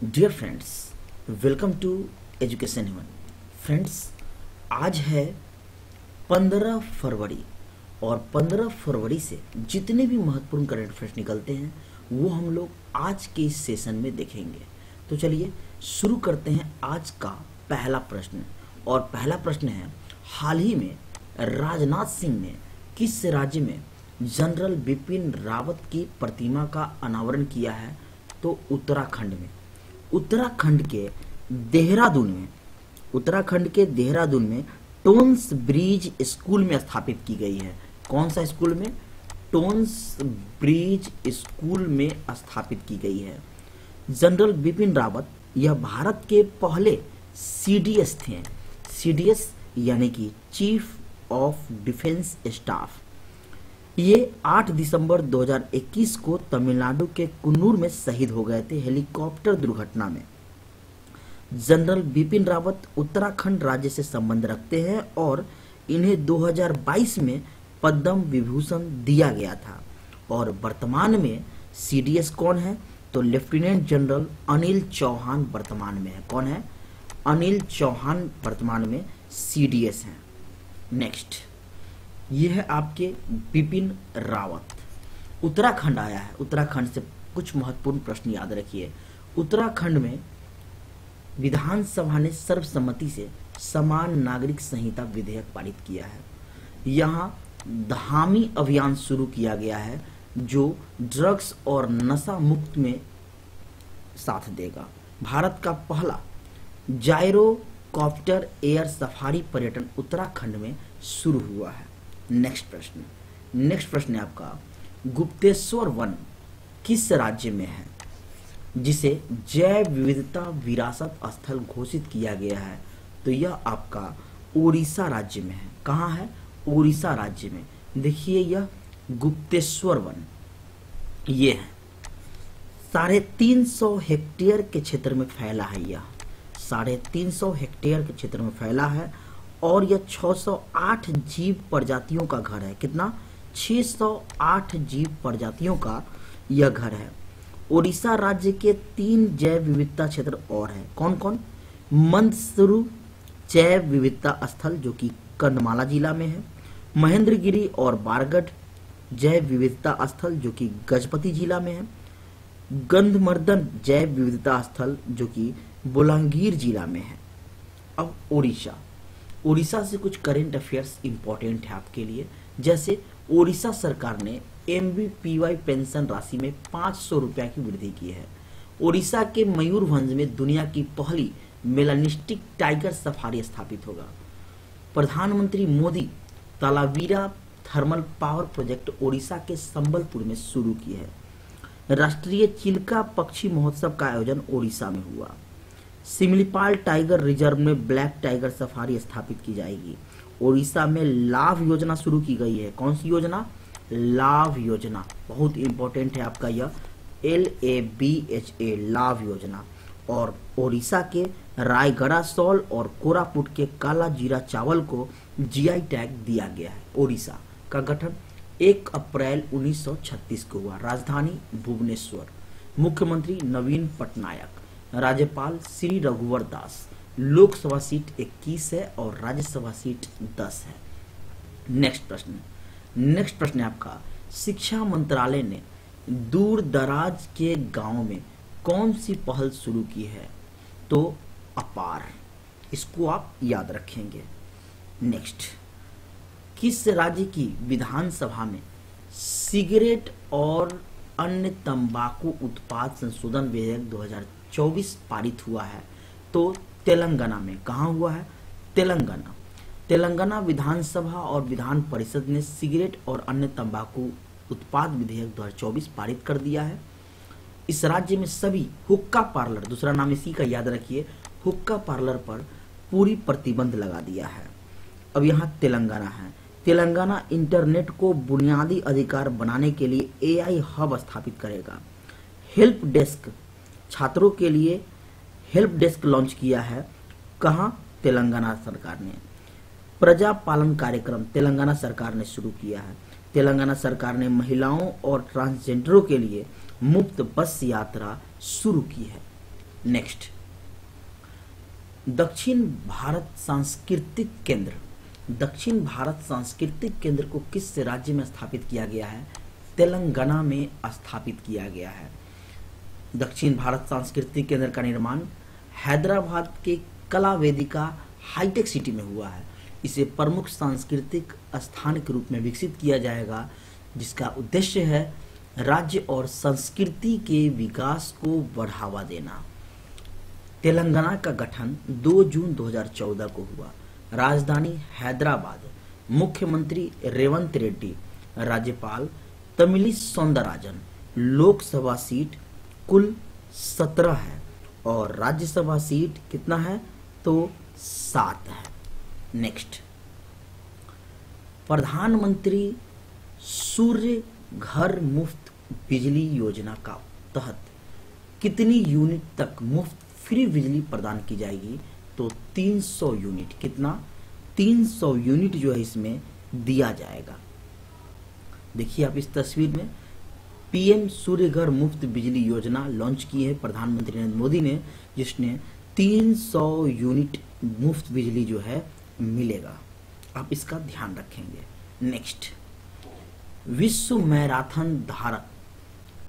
Dear friends, welcome to education haven. Friends, आज है 15 फरवरी और 15 फरवरी से जितने भी महत्वपूर्ण करंट अफेयर्स निकलते हैं वो हम लोग आज के इस सेशन में देखेंगे। तो चलिए शुरू करते हैं आज का पहला प्रश्न। और पहला प्रश्न है, हाल ही में राजनाथ सिंह ने किस राज्य में जनरल बिपिन रावत की प्रतिमा का अनावरण किया है? तो उत्तराखंड में। उत्तराखंड के देहरादून में टोन्स ब्रिज स्कूल में स्थापित की गई है। कौन सा स्कूल में? टोन्स ब्रिज स्कूल में स्थापित की गई है। जनरल बिपिन रावत यह भारत के पहले सीडीएस थे। सीडीएस यानी कि चीफ ऑफ डिफेंस स्टाफ। ये 8 दिसंबर 2021 को तमिलनाडु के कुन्नूर में शहीद हो गए थे हेलीकॉप्टर दुर्घटना में। जनरल बिपिन रावत उत्तराखंड राज्य से संबंध रखते हैं और इन्हें 2022 में पद्म विभूषण दिया गया था। और वर्तमान में सीडीएस कौन है? तो लेफ्टिनेंट जनरल अनिल चौहान वर्तमान में है। कौन है? अनिल चौहान वर्तमान में सीडीएस हैं। नेक्स्ट, ये है आपके बिपिन रावत। उत्तराखंड आया है। उत्तराखंड से कुछ महत्वपूर्ण प्रश्न याद रखिए। उत्तराखंड में विधानसभा ने सर्वसम्मति से समान नागरिक संहिता विधेयक पारित किया है। यहाँ धामी अभियान शुरू किया गया है जो ड्रग्स और नशा मुक्त में साथ देगा। भारत का पहला जायरोकॉप्टर एयर सफारी पर्यटन उत्तराखंड में शुरू हुआ है। नेक्स्ट प्रश्न है आपका, गुप्तेश्वर वन किस राज्य में है जिसे जैव विविधता विरासत स्थल घोषित किया गया है? तो यह आपका उड़ीसा राज्य में है। कहाँ है? उड़ीसा राज्य में। देखिए, यह गुप्तेश्वर वन ये है 350 हेक्टेयर के क्षेत्र में फैला है। यह 350 हेक्टेयर के क्षेत्र में फैला है और यह 608 जीव प्रजातियों का घर है। कितना? 608 जीव प्रजातियों का यह घर है। ओडिशा राज्य के 3 जैव विविधता क्षेत्र और है। कौन कौन? मंदसुरु जैव विविधता स्थल जो कि कंधमाला जिला में है, महेंद्रगिरी और बारगढ़ जैव विविधता स्थल जो कि गजपति जिला में है, गंधमर्दन जैव विविधता स्थल जो कि बोलांगीर जिला में है। अब उड़ीसा से कुछ करंट अफेयर्स इंपॉर्टेंट है आपके लिए। जैसे उड़ीसा सरकार ने एमवीपीवाई पेंशन राशि में 500 रुपया की वृद्धि की है। उड़ीसा के मयूरभंज में दुनिया की पहली मेलानिस्टिक टाइगर सफारी स्थापित होगा। प्रधानमंत्री Modi Talabira thermal power project Orissa के संबलपुर में शुरू की है। राष्ट्रीय चिल्का पक्षी महोत्सव का आयोजन उड़ीसा में हुआ। सिमलीपाल टाइगर रिजर्व में ब्लैक टाइगर सफारी स्थापित की जाएगी। उड़ीसा में लाभ योजना शुरू की गई है। कौन सी योजना? लाभ योजना। बहुत इंपॉर्टेंट है आपका यह LABHA लाभ योजना। और उड़ीसा के रायगढ़ सॉल और कोरापुट के काला जीरा चावल को जीआई टैग दिया गया है। उड़ीसा का गठन 1 अप्रैल 1936 को हुआ। राजधानी भुवनेश्वर। मुख्यमंत्री नवीन पटनायक। राज्यपाल श्री रघुवर दास। लोकसभा सीट 21 है और राज्यसभा सीट 10 है। नेक्स्ट प्रश्न है आपका, शिक्षा मंत्रालय ने दूर दराज के गांव में कौन सी पहल शुरू की है? तो अपार। इसको आप याद रखेंगे। नेक्स्ट, किस राज्य की विधानसभा में सिगरेट और अन्य तंबाकू उत्पाद संशोधन विधेयक 2024 पारित हुआ है? तो तेलंगाना में। कहाँ हुआ है? तेलंगाना विधानसभा और विधान परिषद ने सिगरेट और अन्य तंबाकू उत्पाद विधेयक 2024 पारित कर दिया है। इस राज्य में सभी हुक्का पार्लर, दूसरा नाम इसी का याद रखिए, हुक्का पार्लर पर पूरी प्रतिबंध लगा दिया है। अब यहाँ तेलंगाना है। तेलंगाना इंटरनेट को बुनियादी अधिकार बनाने के लिए AI हब स्थापित करेगा। हेल्प डेस्क, छात्रों के लिए हेल्प डेस्क लॉन्च किया है। कहाँ? तेलंगाना सरकार ने। प्रजा पालन कार्यक्रम तेलंगाना सरकार ने शुरू किया है। तेलंगाना सरकार ने महिलाओं और ट्रांसजेंडरों के लिए मुफ्त बस यात्रा शुरू की है। नेक्स्ट, दक्षिण भारत सांस्कृतिक केंद्र, दक्षिण भारत सांस्कृतिक केंद्र को किस राज्य में स्थापित किया गया है? तेलंगाना में स्थापित किया गया है। दक्षिण भारत सांस्कृतिक केंद्र का निर्माण हैदराबाद के कला वेदिका हाईटेक सिटी में हुआ है। इसे प्रमुख सांस्कृतिक स्थान के रूप में विकसित किया जाएगा, जिसका उद्देश्य है राज्य और संस्कृति के विकास को बढ़ावा देना। तेलंगाना का गठन 2 जून 2014 को हुआ। राजधानी हैदराबाद, मुख्यमंत्री रेवंत रेड्डी, राज्यपाल तमिली सौंदरराजन। लोकसभा सीट कुल 17 है और राज्यसभा सीट कितना है? तो 7 है। नेक्स्ट, प्रधानमंत्री सूर्य घर मुफ्त बिजली योजना का तहत कितनी यूनिट तक मुफ्त फ्री बिजली प्रदान की जाएगी? तो 300 यूनिट। कितना? 300 यूनिट जो है इसमें दिया जाएगा। देखिए आप इस तस्वीर में पीएम सूर्य घर मुफ्त बिजली योजना लॉन्च की है प्रधानमंत्री नरेंद्र मोदी ने, जिसने 300 यूनिट मुफ्त बिजली जो है मिलेगा। आप इसका ध्यान रखेंगे। नेक्स्ट, विश्व मैराथन धारक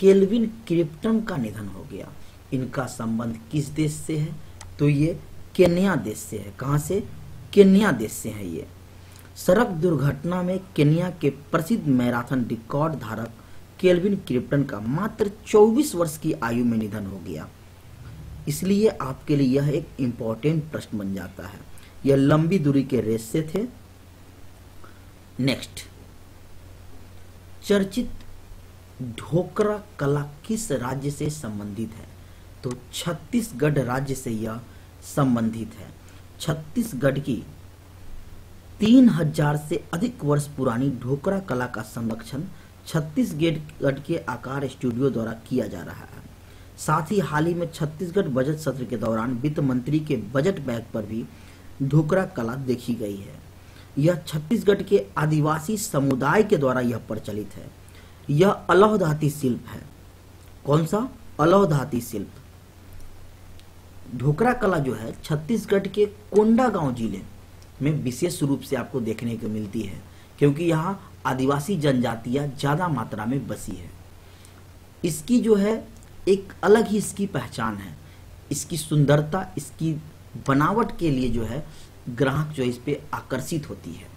केल्विन क्रिप्टन का निधन हो गया। इनका संबंध किस देश से है? तो ये केन्या देश से है। कहां से? केन्या देश से है ये। सड़क दुर्घटना में केन्या के प्रसिद्ध मैराथन रिकॉर्ड धारक केल्विन क्रिप्टन का मात्र 24 वर्ष की आयु में निधन हो गया। इसलिए आपके लिए यह एक इंपॉर्टेंट प्रश्न बन जाता है। यह लंबी दूरी के रेस से थे। नेक्स्ट, चर्चित ढोकरा कला किस राज्य से संबंधित है? तो छत्तीसगढ़ राज्य से यह संबंधित है। छत्तीसगढ़ की 3000 से अधिक वर्ष पुरानी ढोकरा कला का संरक्षण छत्तीसगढ़ के आकार स्टूडियो द्वारा किया जा रहा है। साथ ही हाल ही में छत्तीसगढ़ बजट सत्र के दौरान वित्त मंत्री के बजट बैग पर भी ढोकरा कला देखी गई है। यह छत्तीसगढ़ के आदिवासी समुदाय के द्वारा यह प्रचलित है। यह अलौह धाती शिल्प है। कौन सा? अलौह धाती शिल्प। ढोकरा कला जो है छत्तीसगढ़ के कोंडागांव जिले में विशेष रूप से आपको देखने को मिलती है, क्योंकि यहाँ आदिवासी जनजातियां ज्यादा मात्रा में बसी है। इसकी जो है एक अलग ही इसकी पहचान है। इसकी सुंदरता, इसकी बनावट के लिए जो है ग्राहक जो इस पे आकर्षित होती है।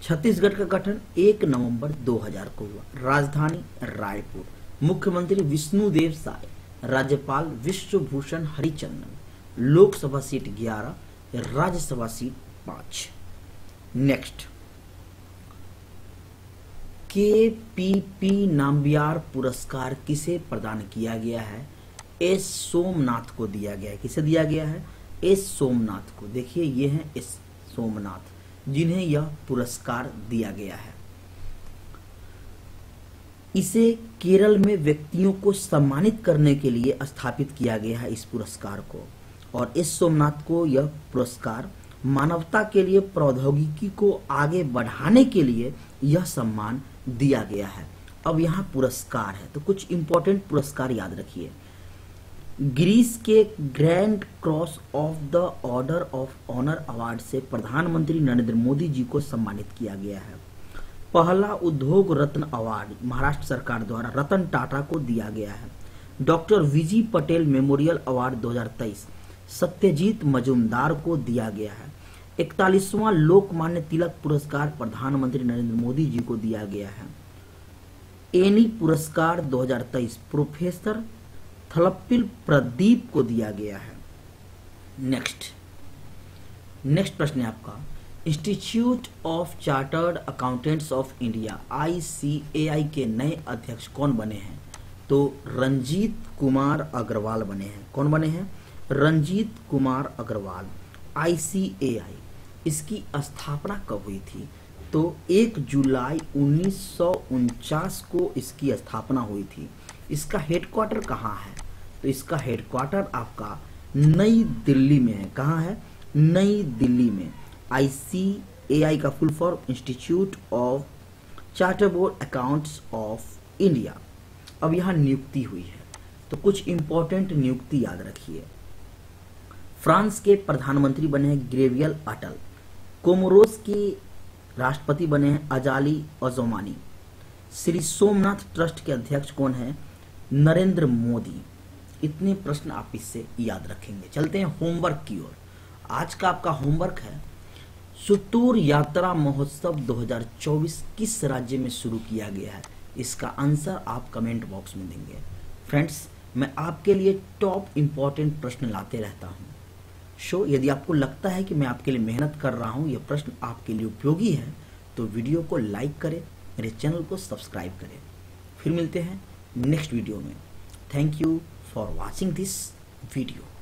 छत्तीसगढ़ का गठन 1 नवंबर 2000 को हुआ। राजधानी रायपुर, मुख्यमंत्री विष्णुदेव साय, राज्यपाल Vishwabhushan Harichandan. Lok Sabha seat 11, Rajya Sabha seat 5। Next, KPP Nambiar पुरस्कार किसे प्रदान किया गया है? एस सोमनाथ को दिया गया है। किसे दिया गया है? एस सोमनाथ को। देखिए ये हैं एस सोमनाथ, जिन्हें यह पुरस्कार दिया गया है। इसे केरल में व्यक्तियों को सम्मानित करने के लिए स्थापित किया गया है इस पुरस्कार को। और एस सोमनाथ को यह पुरस्कार मानवता के लिए प्रौद्योगिकी को आगे बढ़ाने के लिए यह सम्मान दिया गया है। अब यहाँ पुरस्कार है तो कुछ इंपॉर्टेंट पुरस्कार याद रखिए। ग्रीस के grand cross of the order of honour award से प्रधानमंत्री नरेंद्र मोदी जी को सम्मानित किया गया है। पहला उद्योग रत्न अवार्ड महाराष्ट्र सरकार द्वारा रतन टाटा को दिया गया है। Doctor V G Patel memorial award 2023 Satyajit Majumdar को दिया गया है। 41वां लोकमान्य तिलक पुरस्कार प्रधानमंत्री नरेंद्र मोदी जी को दिया गया है। एनी पुरस्कार 2023 प्रोफेसर थलप्पिल प्रदीप को दिया गया है। नेक्स्ट प्रश्न है आपका, institute of chartered accountants of India ICAI के नए अध्यक्ष कौन बने हैं? तो रंजीत कुमार अग्रवाल बने हैं। कौन बने हैं? रंजीत कुमार अग्रवाल। ICAI इसकी स्थापना कब हुई थी? तो 1 जुलाई 1949 को इसकी स्थापना हुई थी। इसका हेडक्वार्टर कहाँ है? तो इसका हेडक्वार्टर आपका नई दिल्ली में है। कहाँ है? नई दिल्ली में। ICAI का full form institute of charter board accounts of India. अब यहाँ नियुक्ति हुई है। तो कुछ इंपॉर्टेंट नियुक्ति याद रखिए। फ्रांस के प्रधानमंत्री बने हैं गैब्रियल अटल। कोमोरोस के राष्ट्रपति बने हैं अजाली अजोमानी। श्री सोमनाथ ट्रस्ट के अध्यक्ष कौन है? नरेंद्र मोदी। इतने प्रश्न आप इससे याद रखेंगे। चलते हैं होमवर्क की ओर। आज का आपका होमवर्क है, सुतूर यात्रा महोत्सव 2024 किस राज्य में शुरू किया गया है? इसका आंसर आप कमेंट बॉक्स में देंगे। फ्रेंड्स, मैं आपके लिए टॉप इंपॉर्टेंट प्रश्न लाते रहता हूं। यदि आपको लगता है कि मैं आपके लिए मेहनत कर रहा हूं, ये प्रश्न आपके लिए उपयोगी है, तो वीडियो को लाइक करें, मेरे चैनल को सब्सक्राइब करें। फिर मिलते हैं नेक्स्ट वीडियो में। Thank you for watching this video.